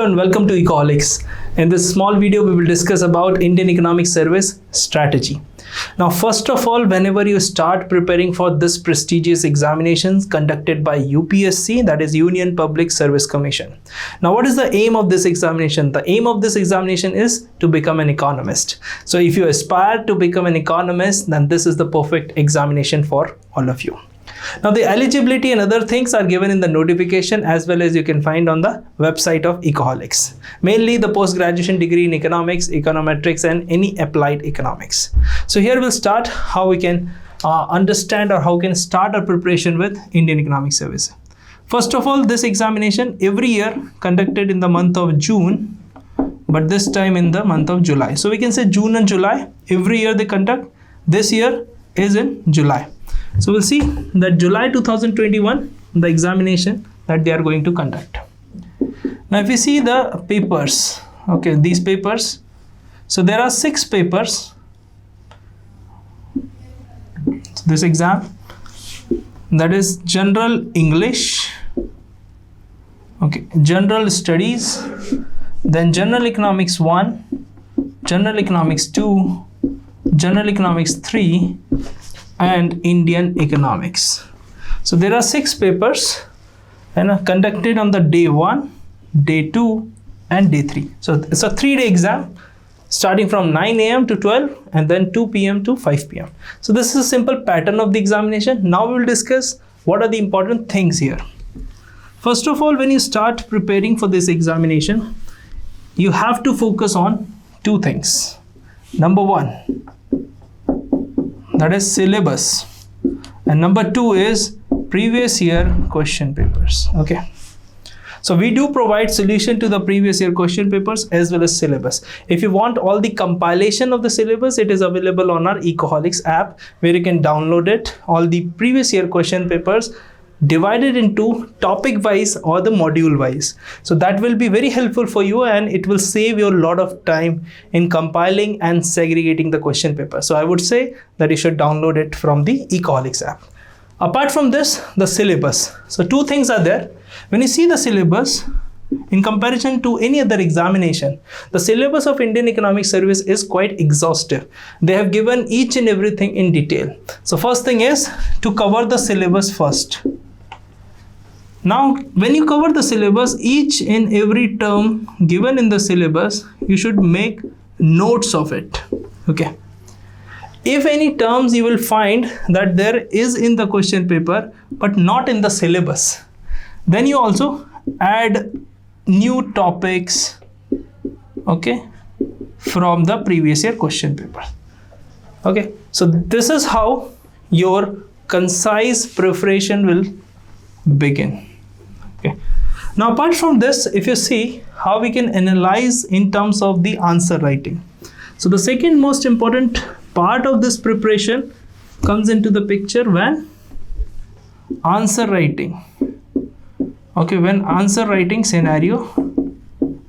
and welcome to Ecoholics. In this small video, we will discuss about Indian Economic Service strategy. Now, first of all, whenever you start preparing for this prestigious examinations conducted by UPSC, that is Union Public Service Commission. Now, what is the aim of this examination? The aim of this examination is to become an economist. So if you aspire to become an economist, then this is the perfect examination for all of you. Now, the eligibility and other things are given in the notification, as well as you can find on the website of Ecoholics. Mainly the post-graduation degree in economics, econometrics, and any applied economics. So here we'll start how we can understand or how we can start our preparation with Indian Economic Service. First of all, this examination every year conducted in the month of June, but this time in the month of July. So we can say June and July, every year they conduct. This year is in July. So we'll see that July 2021, the examination that they are going to conduct. Now, if you see the papers, okay, these papers, so there are 6 papers. So this exam, that is General English, okay, General Studies, then General Economics 1, General Economics 2, General Economics 3, and Indian Economics. So there are 6 papers and are conducted on the day 1, day 2, and day 3. So it's a 3-day exam starting from 9 a.m. to 12 and then 2 p.m. to 5 p.m. So this is a simple pattern of the examination. Now we will discuss what are the important things here. First of all, when you start preparing for this examination, you have to focus on 2 things. Number 1, that is syllabus, and number 2 is previous year question papers. Okay, so we do provide solution to the previous year question papers as well as syllabus. If you want all the compilation of the syllabus, it is available on our Ecoholics app, where you can download it, all the previous year question papers divided into topic wise or the module wise. So that will be very helpful for you, and it will save you a lot of time in compiling and segregating the question paper. So I would say that you should download it from the Ecoholics app. Apart from this, the syllabus. So 2 things are there. When you see the syllabus, in comparison to any other examination, the syllabus of Indian Economic Service is quite exhaustive. They have given each and everything in detail. So first thing is to cover the syllabus first. Now, when you cover the syllabus, each and every term given in the syllabus, you should make notes of it. Okay. If any terms you will find that there is in the question paper, but not in the syllabus, then you also add new topics, okay, from the previous year question paper. Okay. So this is how your concise preparation will begin. Okay. Now, apart from this, if you see how we can analyze in terms of the answer writing. So the second most important part of this preparation comes into the picture when answer writing. Okay, when answer writing scenario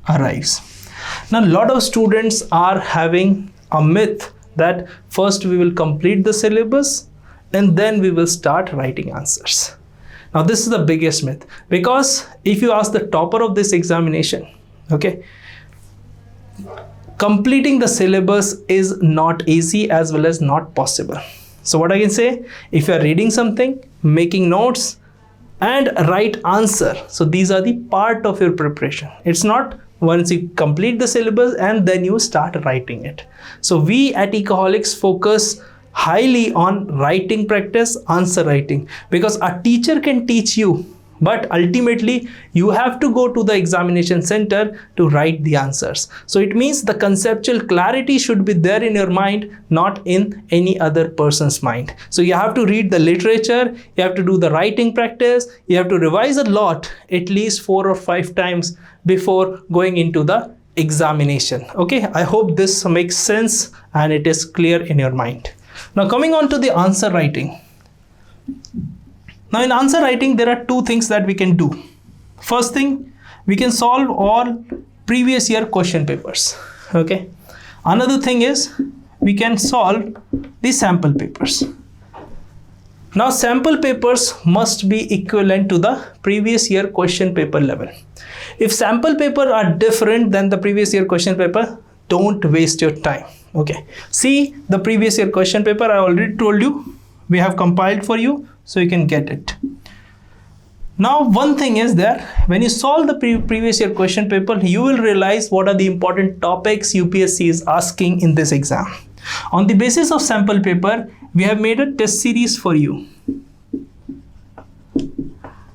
arrives. Now, a lot of students are having a myth that first we will complete the syllabus and then we will start writing answers. Now, this is the biggest myth, because if you ask the topper of this examination, okay, completing the syllabus is not easy as well as not possible. So what I can say, if you are reading something, making notes and write answer, so these are the part of your preparation. It's not once you complete the syllabus and then you start writing it. So we at Ecoholics focus highly on writing practice, answer writing, because a teacher can teach you, but ultimately you have to go to the examination center to write the answers. So it means the conceptual clarity should be there in your mind, not in any other person's mind. So you have to read the literature, you have to do the writing practice, you have to revise a lot, at least 4 or 5 times before going into the examination. Okay, I hope this makes sense and it is clear in your mind. Now, coming on to the answer writing. Now, in answer writing, there are 2 things that we can do. First thing, we can solve all previous year question papers. Okay. Another thing is we can solve the sample papers. Now sample papers must be equivalent to the previous year question paper level. If sample paper are different than the previous year question paper, don't waste your time. Okay, see the previous year question paper, I already told you, we have compiled for you so you can get it. Now one thing is that when you solve the previous year question paper, you will realize what are the important topics UPSC is asking in this exam. On the basis of sample paper, we have made a test series for you.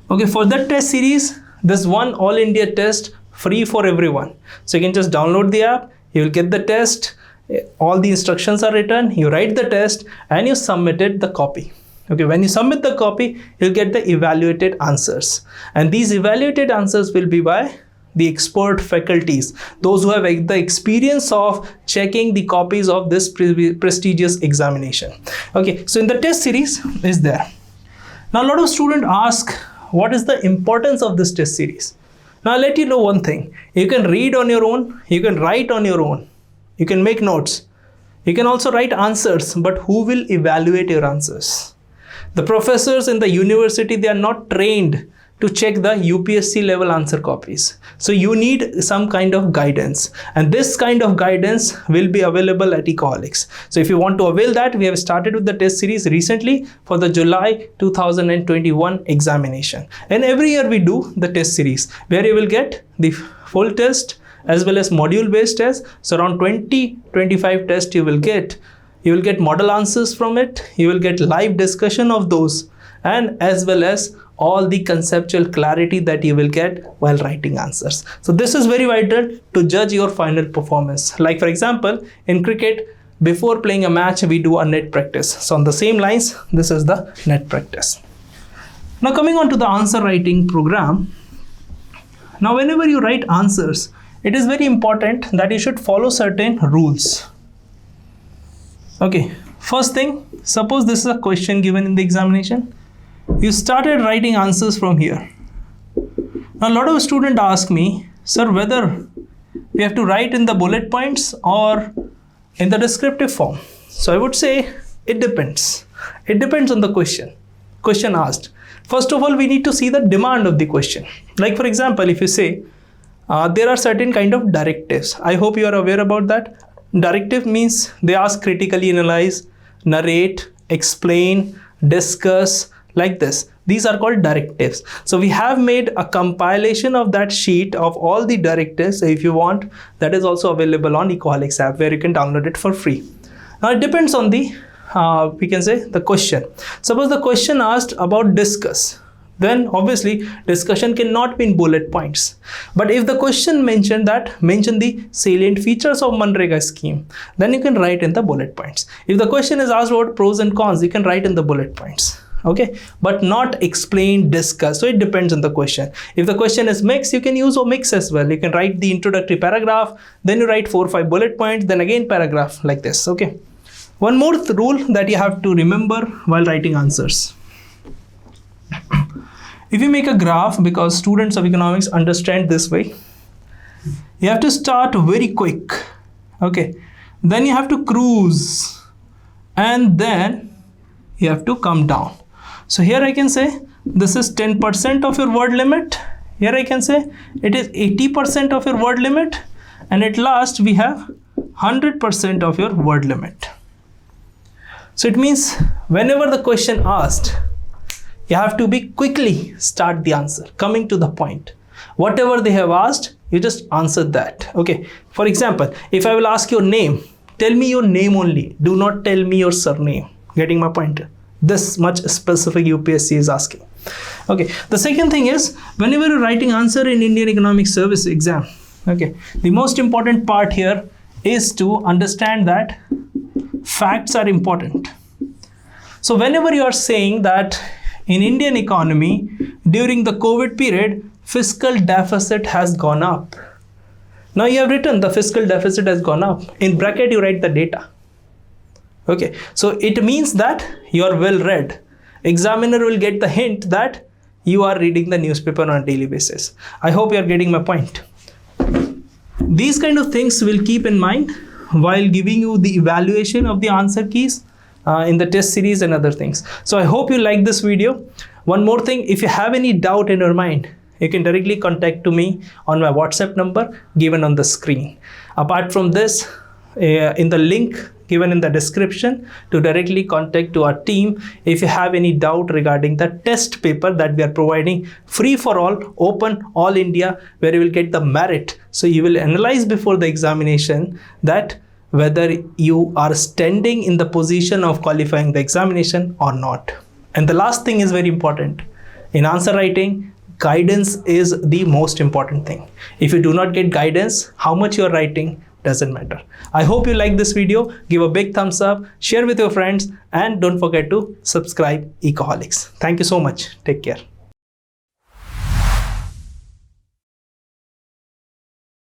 Okay, for that test series, there's one all India test free for everyone. So you can just download the app, you will get the test, all the instructions are written, you write the test and you submitted the copy. Okay, when you submit the copy, you'll get the evaluated answers. And these evaluated answers will be by the expert faculties, those who have the experience of checking the copies of this prestigious examination. Okay, so in the test series is there. Now a lot of students ask, what is the importance of this test series? Now I'll let you know one thing. You can read on your own, you can write on your own, you can make notes, you can also write answers, but who will evaluate your answers? The professors in the university, they are not trained to check the UPSC level answer copies. So you need some kind of guidance, and this kind of guidance will be available at Ecoholics. So if you want to avail that, we have started with the test series recently for the July 2021 examination. And every year we do the test series where you will get the full test as well as module based test. So around 20-25 tests you will get. You will get model answers from it. You will get live discussion of those, and as well as all the conceptual clarity that you will get while writing answers. So this is very vital to judge your final performance. Like for example, in cricket, before playing a match, we do a net practice. So on the same lines, this is the net practice. Now coming on to the answer writing program. Now whenever you write answers, it is very important that you should follow certain rules. Okay, first thing, suppose this is a question given in the examination. You started writing answers from here. Now a lot of students ask me, sir, whether we have to write in the bullet points or in the descriptive form. So I would say it depends. It depends on the question asked. First of all, we need to see the demand of the question. Like for example, if you say there are certain kind of directives. I hope you are aware about that. Directive means they ask critically analyze, narrate, explain, discuss, like this. These are called directives. So we have made a compilation of that sheet of all the directives. So if you want, that is also available on Ecoholics app where you can download it for free. Now it depends on the, we can say the question. Suppose the question asked about discuss. Then obviously discussion cannot be in bullet points. But if the question mention the salient features of Manrega scheme, then you can write in the bullet points. If the question is asked about pros and cons, you can write in the bullet points. Okay, but not explain, discuss. So it depends on the question. If the question is mix, you can use a mix as well. You can write the introductory paragraph, then you write 4 or 5 bullet points, then again paragraph like this. Okay. One more rule that you have to remember while writing answers. If you make a graph, because students of economics understand this way, you have to start very quick. Okay. Then you have to cruise and then you have to come down. So here I can say this is 10% of your word limit. Here I can say it is 80% of your word limit, and at last we have 100% of your word limit. So it means whenever the question asked, you have to be quickly start the answer, coming to the point. Whatever they have asked, you just answer that. Okay. For example, if I will ask your name, tell me your name only. Do not tell me your surname. Getting my point? This much specific UPSC is asking. Okay. The second thing is, whenever you're writing answer in Indian Economic Service exam, okay, the most important part here is to understand that facts are important. So whenever you are saying that in Indian economy during the COVID period, fiscal deficit has gone up. Now you have written the fiscal deficit has gone up. In bracket you write the data. Okay, so it means that you are well read. Examiner will get the hint that you are reading the newspaper on a daily basis. I hope you are getting my point. These kind of things will keep in mind while giving you the evaluation of the answer keys in the test series and other things. So I hope you like this video. One more thing, if you have any doubt in your mind, you can directly contact to me on my WhatsApp number given on the screen. Apart from this, in the link given in the description to directly contact to our team if you have any doubt regarding the test paper that we are providing free for all, open, all India, where you will get the merit. So you will analyze before the examination that whether you are standing in the position of qualifying the examination or not. And the last thing is very important. In answer writing, guidance is the most important thing. If you do not get guidance, how much you are writing doesn't matter. I hope you like this video. Give a big thumbs up, share with your friends, and don't forget to subscribe Ecoholics. Thank you so much. Take care.